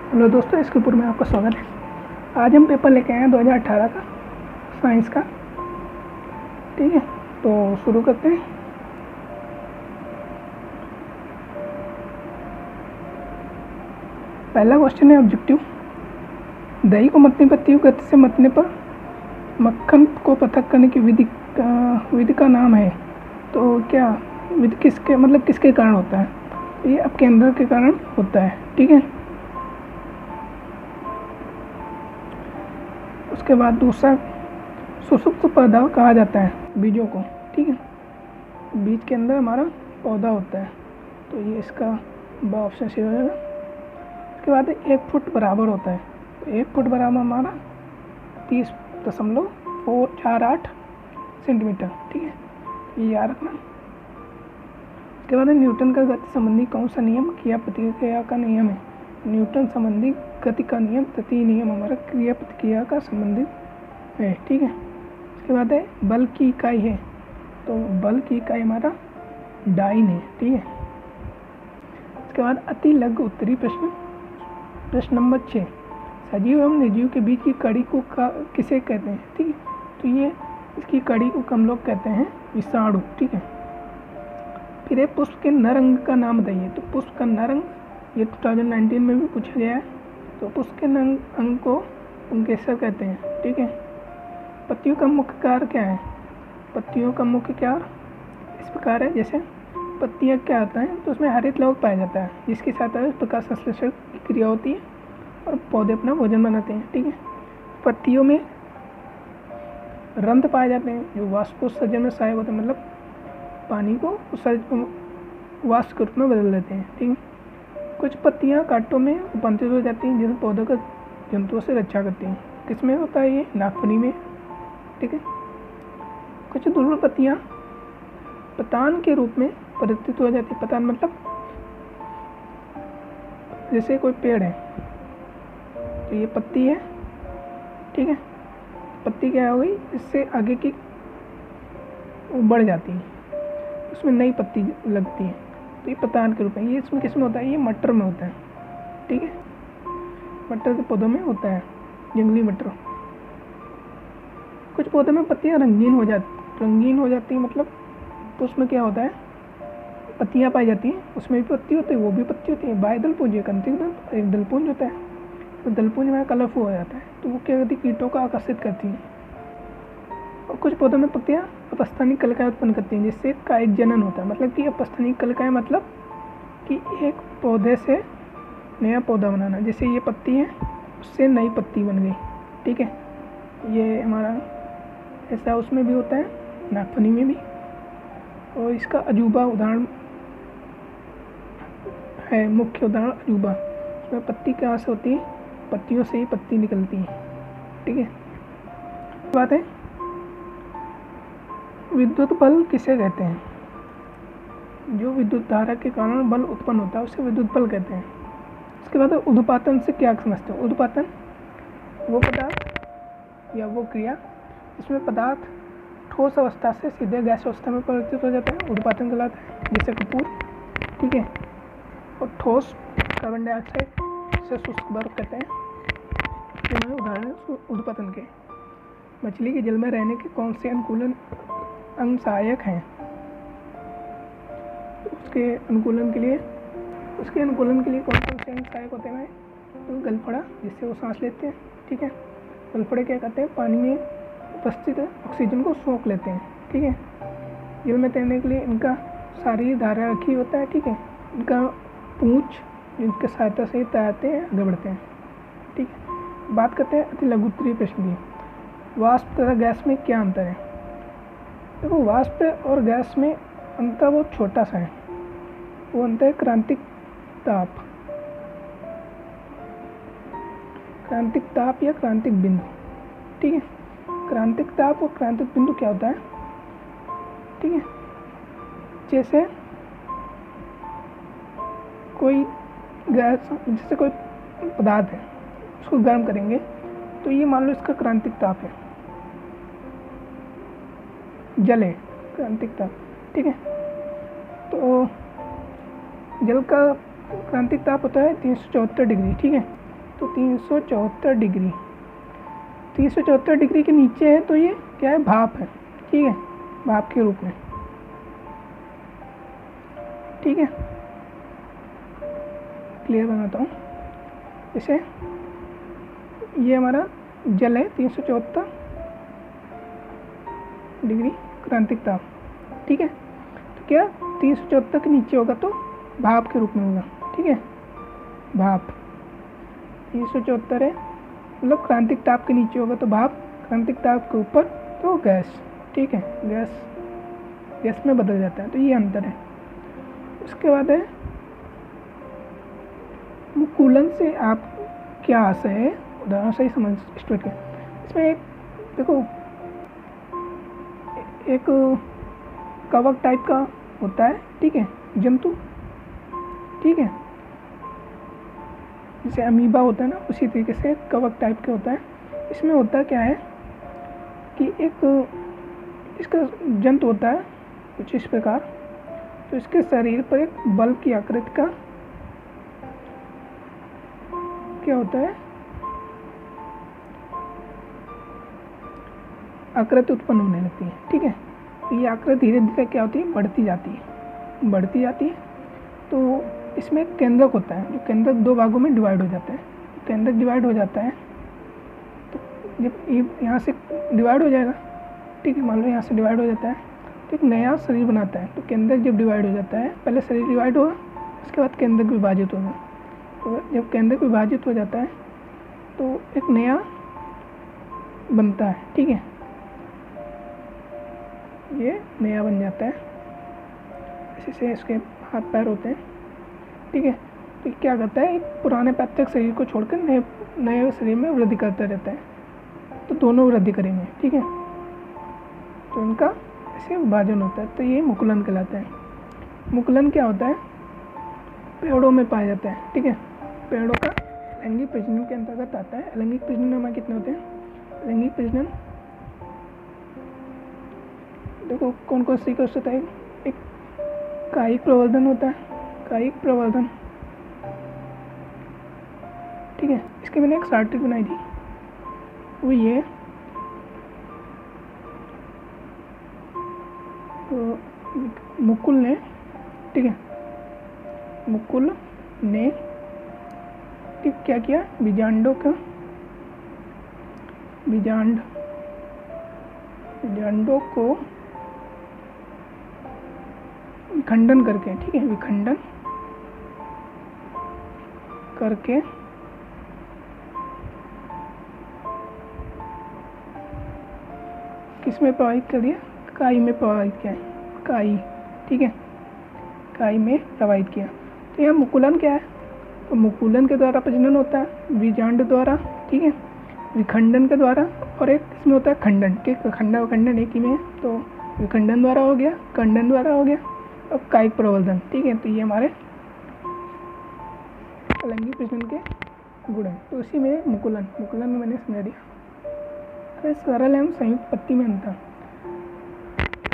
Hello दोस्तों, इसके ऊपर में आपका स्वागत है। आज हम पेपर लेके आए हैं 2018 का साइंस का। ठीक है, तो शुरू करते हैं। पहला क्वेश्चन है ऑब्जेक्टिव। दही को मतनी पत्ती गति से मतने पर मक्खन को पृथक करने की विधि का नाम है। तो क्या विधि किसके कारण होता है? ये आपके अंदर के कारण होता है। ठीक है, उसके बाद दूसरा, सुसुप्त पौधा कहा जाता है बीजों को। ठीक है, बीज के अंदर हमारा पौधा होता है, तो ये इसका ऑप्शन सही हो जाएगा। उसके बाद 1 फुट बराबर होता है, तो 1 फुट बराबर हमारा 30.448 सेंटीमीटर। ठीक है, ये याद रखना। उसके बाद न्यूटन का गति संबंधी कौन सा नियम क्रिया प्रतिक्रिया का नियम है? न्यूटन संबंधी गति का नियम, तृतीय नियम हमारा क्रिया प्रतिक्रिया का संबंधित है। ठीक है, उसके बाद है बल की इकाई है, तो बल की इकाई हमारा डाइन है। ठीक है, उसके बाद अति लघु उत्तरी प्रश्न नंबर 6, सजीव एवं निर्जीव के बीच की कड़ी को किसे कहते हैं? ठीक है, तो ये इसकी कड़ी को हम लोग कहते हैं विषाणु। ठीक है, फिर पुष्प के नर अंग का नाम बताइए। तो पुष्प का नर अंग ये 2019 में भी पूछा गया है, तो पुष्प के नर अंग को पुंकेसर कहते हैं। ठीक है, पत्तियों का मुख्य कार्य क्या है? पत्तियों का मुख्य कार्य इस प्रकार है, जैसे पत्तियां क्या होता है, तो उसमें हरित लवक पाया जाता है, जिसकी सहायता से प्रकाश संश्लेषण की क्रिया होती है और पौधे अपना भोजन बनाते हैं। ठीक है, पत्तियों में रंध्र पाए जाते हैं जो वाष्पोत्सर्जन में सहायक होते हैं, मतलब पानी को वाष्प के रूप में बदल देते हैं। ठीक है, कुछ पत्तियां कांटों में रूपांतरित हो जाती हैं, जिनसे पौधों का जंतुओं से रक्षा करती हैं। किसमें होता है? ये नागफनी में। ठीक है, कुछ दुर्लभ पत्तियां पतान के रूप में परिवर्तित हो जाती है। पतान मतलब जैसे कोई पेड़ है, तो ये पत्ती है। ठीक है, पत्ती क्या हो गई, इससे आगे की वो बढ़ जाती है, उसमें नई पत्ती लगती है, तो ये पतान के रूप में। ये इसमें किसमें होता है? ये मटर में होता है। ठीक है, मटर के पौधों में होता है, जंगली मटर। कुछ पौधों में पत्तियां रंगीन हो जाती हैं, मतलब तो उसमें क्या होता है, पत्तियां पाई जाती हैं, उसमें भी पत्ती होती है, वो भी पत्ती होती है। बाह्य दलपुंज, एक आंतरिक दल, एक दलपुंज होता है। तो दलपुंज में कलरफुल हो जाता है, तो वो क्या करती है, कीटों को आकर्षित करती हैं। और कुछ पौधों में पत्तियां अपस्थानिक कलिकाएं उत्पन्न करती हैं, जिससे कायिक जनन होता है। मतलब कि अपस्थानिक कलिकाएं मतलब कि एक पौधे से नया पौधा बनाना। जैसे ये पत्ती है, उससे नई पत्ती बन गई। ठीक है, ये हमारा ऐसा उसमें भी होता है, नागफनी में भी। और इसका अजूबा उदाहरण है, मुख्य उदाहरण अजूबा। उसमें पत्ती कहाँ से होती है? पत्तियों से ही पत्ती निकलती है। ठीक है, बात है विद्युत बल किसे कहते हैं? जो विद्युत धारा के कारण बल उत्पन्न होता है उसे विद्युत बल कहते हैं। उसके बाद उद्दीपन से क्या समझते हो? उद्दीपन वो पदार्थ या वो क्रिया जिसमें पदार्थ ठोस अवस्था से सीधे गैस अवस्था में परिवर्तित हो जाता है, उद्दीपन कहलाता है। जैसे कपूर। ठीक है, और ठोस कार्बन डाइऑक्साइड से शुष्क बर्फ कहते हैं। ये उदाहरण उद्दीपन के। मछली के जल में रहने के कौन से अनुकूलन अंग सहायक हैं? उसके अनुकूलन के लिए कौन कौन से अंग सहायक होते हैं? तो गलफड़ा, जिससे वो सांस लेते हैं। ठीक है, गलफड़े क्या करते हैं, पानी में उपस्थित ऑक्सीजन को सोख लेते हैं। ठीक है, जल में तैरने के लिए इनका शारीरिक धारा रखी होता है। ठीक है, इनका पूंछ, जिनके सहायता से तैरते हैं, आगे बढ़ते हैं। ठीक है, बात करते हैं अति लघु उत्तरीय प्रश्न की। वाष्प तथा गैस में क्या अंतर है? देखो, वाष्प और गैस में अंतर बहुत छोटा सा है। वो अंतर है क्रांतिक ताप या क्रांतिक बिंदु। ठीक है, क्रांतिक ताप और क्रांतिक बिंदु क्या होता है? ठीक है, जैसे कोई गैस, जैसे कोई पदार्थ है, उसको गर्म करेंगे तो ये मान लो इसका क्रांतिक ताप है, जल है, क्रांतिक ताप। ठीक है, तो जल का क्रांतिक ताप होता है 374 डिग्री। ठीक है, तो 374 डिग्री, 374 डिग्री के नीचे है तो ये क्या है, भाप है, ठीक है, भाप के रूप में, ठीक है। क्लियर बनाता हूँ। जैसे ये हमारा जल है 374 डिग्री क्रांतिक ताप, ठीक है। तो क्या 374 के नीचे होगा तो भाप के रूप में होगा, ठीक है, भाप। 374 है मतलब क्रांतिक ताप के नीचे होगा तो भाप, क्रांतिक ताप के ऊपर तो गैस, ठीक है, गैस में बदल जाता है। तो ये अंतर है। उसके बाद है मुकुलन से आप क्या आशय है, उदाहरण से ही समझ स्टूडेंट के। इसमें एक देखो, एक कवक टाइप का होता है, ठीक है, जंतु, ठीक है, जैसे अमीबा होता है ना, उसी तरीके से कवक टाइप के होता है। इसमें होता क्या है कि एक इसका जंतु होता है कुछ इस प्रकार, तो इसके शरीर पर एक बल्ब की आकृति का क्या होता है, आकृति उत्पन्न होने लगती है, ठीक है। तो ये आकृति धीरे धीरे क्या होती है, बढ़ती जाती है। तो इसमें एक केंद्रक होता है, जो केंद्रक दो भागों में डिवाइड हो जाता है। केंद्रक डिवाइड हो जाता है तो जब यहाँ से डिवाइड हो जाएगा, ठीक है, मान लो यहाँ से डिवाइड हो जाता है तो एक नया शरीर बनाता है। तो केंद्रक जब डिवाइड हो जाता है, पहले शरीर डिवाइड होगा, उसके बाद केंद्रक विभाजित होगा। तो जब केंद्रक विभाजित हो जाता है तो एक नया बनता है, ठीक है, ये नया बन जाता है। ऐसे इसके हाथ पैर होते हैं, ठीक है। तो क्या करता है, एक पुराने पैतृक शरीर को छोड़कर नए शरीर में वृद्धि करता रहता है। तो दोनों वृद्धि करेंगे, ठीक है। तो इनका ऐसे विभाजन होता है, तो ये मुकुलन कहलाता है। मुकुलन क्या होता है, पेड़ों में पाया जाता है, ठीक है। पेड़ों का लैंगिक प्रजनन के अंतर्गत आता है। लैंगिक प्रजनन हमारे कितने होते हैं, लैंगिक प्रजनन देखो कौन कौन सी कोश होता है। एक कायिक प्रवर्धन होता है, कायिक प्रवर्धन, ठीक है। इसके मैंने एक सार्टिक बनाई थी, वो ये तो मुकुल ने, ठीक है, मुकुल ने ठीक क्या किया, बीजांडों को विखंडन करके, ठीक है, विखंडन करके किस में प्रवाहित कर दिया, काई में प्रवाहित किया है, काई, ठीक है, काई में प्रवाहित किया। तो यह मुकुलन क्या है, तो मुकुलन के द्वारा प्रजनन होता है, बीजांड द्वारा, ठीक है, विखंडन के द्वारा, और एक इसमें होता है खंडन, ठीक है, खंडन एक ही में है। तो विखंडन द्वारा हो गया, खंडन द्वारा हो गया, और कायिक प्रवर्धन, ठीक है। तो ये हमारे लैंगिक प्रजनन के गुण हैं। तो उसी में मुकुलन में मैंने समझा दिया। अरे सरल एवं संयुक्त पत्ती में अंतर।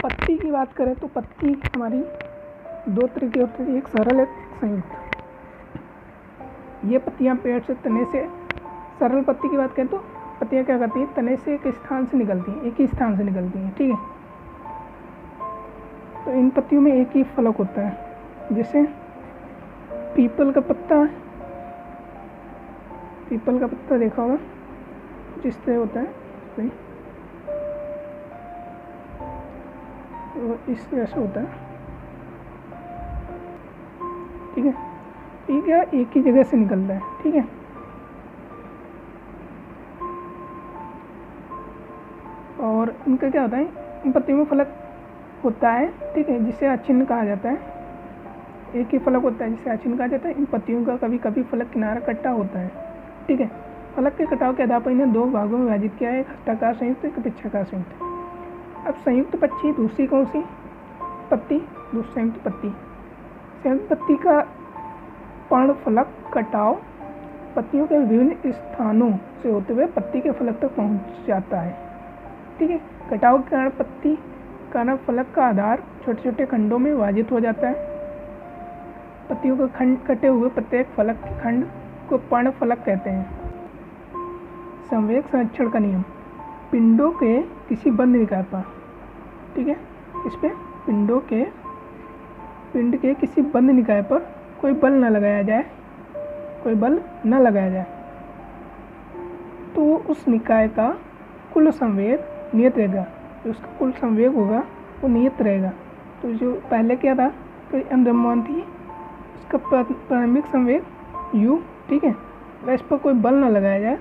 पत्ती की बात करें तो पत्ती हमारी दो तरह की होती है, एक सरल एक संयुक्त। ये पत्तियां पेड़ से तने से, सरल पत्ती की बात करें तो पत्तियां क्या करती हैं, तने से एक स्थान से निकलती हैं, एक ही स्थान से निकलती हैं, ठीक है। तो इन पत्तियों में एक ही फलक होता है। जैसे पीपल का पत्ता, पीपल का पत्ता देखा होगा, जिस तरह होता है तो इस तरह से होता है, ठीक है। ये क्या एक ही जगह से निकलता है, ठीक है। और इनका क्या होता है, इन पत्तियों में फलक होता है, ठीक है, जिसे अचिन्ह कहा जाता है। एक ही फलक होता है जिसे अचिन्ह कहा जाता है। इन पत्तियों का कभी कभी फलक किनारा कट्टा होता है, ठीक है। फलक के कटाव के आधार पर इन्हें दो भागों में विभाजित किया है, एक हस्ताकार संयुक्त, एक पिच्छाकार संयुक्त। अब संयुक्त पत्ती दूसरी कौन सी पत्ती, दूसरी संयुक्त पत्ती। संयुक्त पत्ती का पर्ण फलक कटाव पत्तियों के विभिन्न स्थानों से होते हुए पत्ती के फलक तक पहुंच जाता है, ठीक है। कटाव के कारण पत्ती का फलक का आधार छोटे छोटे खंडों में विभाजित हो जाता है। पत्तियों के खंड कटे हुए प्रत्येक फलक के खंड को पर्णफलक कहते हैं। संवेग संरक्षण का नियम, पिंडों के किसी बंद निकाय पर, ठीक है, इस पे पिंड के किसी बंद निकाय पर कोई बल न लगाया जाए तो उस निकाय का कुल संवेग नियत रहेगा। जो उसका कुल संवेग होगा वो नियत रहेगा। तो जो पहले क्या था, तो m द्रव्यमान थी, उसका प्रारंभिक संवेग u, ठीक है, इस पर कोई बल ना लगाया जाए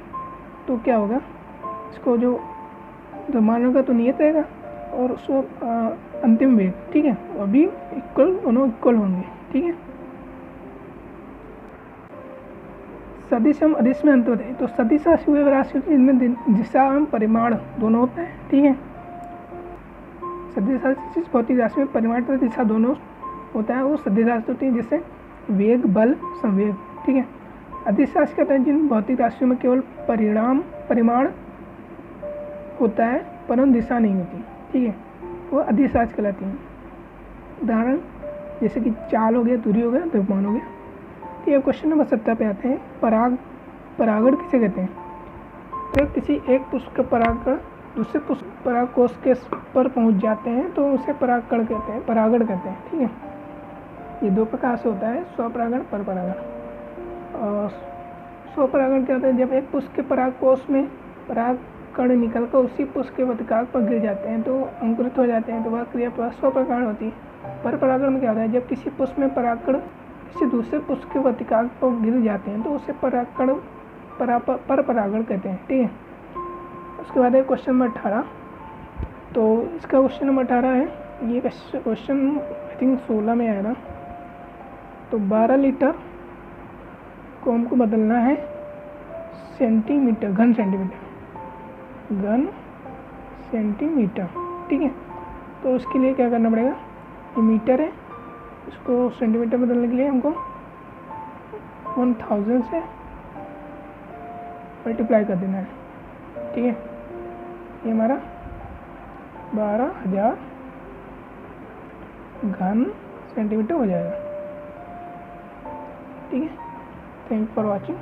तो क्या होगा, इसको जो द्रव्यमान होगा तो नियत रहेगा और उसको अंतिम वेग, ठीक है, वो भी दोनों इक्वल होंगे, ठीक है। सदिश एवं अदिश में अंतर है। तो सदिश राशि वे राशि होती है जिनमें दिशा एवं परिमाण दोनों होता है, ठीक है। सदिश राशि भौतिक राशि में परिमाण तथा दिशा दोनों होता है, वो सदिश राशि होती है, जैसे वेग, बल, संवेग, ठीक है। अदिश राशि कहते हैं जिन भौतिक राशियों में केवल परिमाण होता है परंतु दिशा नहीं होती, ठीक है, वो अदिश राशि कहलाती हैं। उदाहरण जैसे कि चाल हो गया, दूरी हो गया, द्रव्यमान हो गया। तो ये क्वेश्चन नंबर 70 पे आते हैं। परागण किसे कहते हैं? तो किसी एक पुष्प का परागण दूसरे पुष्प परागकोश के पर पहुंच जाते हैं तो उसे परागण कहते हैं, ठीक है। ये दो प्रकार से होता है, स्वपरागण, परपरागण। और स्वपरागण क्या होता है, जब एक पुष्प के परागकोश में परागकण निकलकर उसी पुष्प के वतिकाक पर गिर जाते हैं तो अंकुरित हो जाते हैं, तो वह क्रिया स्वपरागण होती है। परपरागण में क्या होता है, जब किसी पुष्प में परागकण किसी दूसरे पुष्प के वतिकाक पर गिर जाते हैं तो उसे परागकण परपरागण कहते हैं, ठीक है। उसके बाद है क्वेश्चन नंबर 18। तो इसका क्वेश्चन नंबर 18 है, ये क्वेश्चन आई थिंक 16 में आया ना। तो 12 लीटर को हमको बदलना है सेंटीमीटर, घन सेंटीमीटर, ठीक है। तो उसके लिए क्या करना पड़ेगा, ये मीटर है, इसको सेंटीमीटर बदलने के लिए हमको 1000 से मल्टीप्लाई कर देना है, ठीक है। ये हमारा 12,000 घन सेंटीमीटर हो जाएगा, ठीक है। Thank you for watching.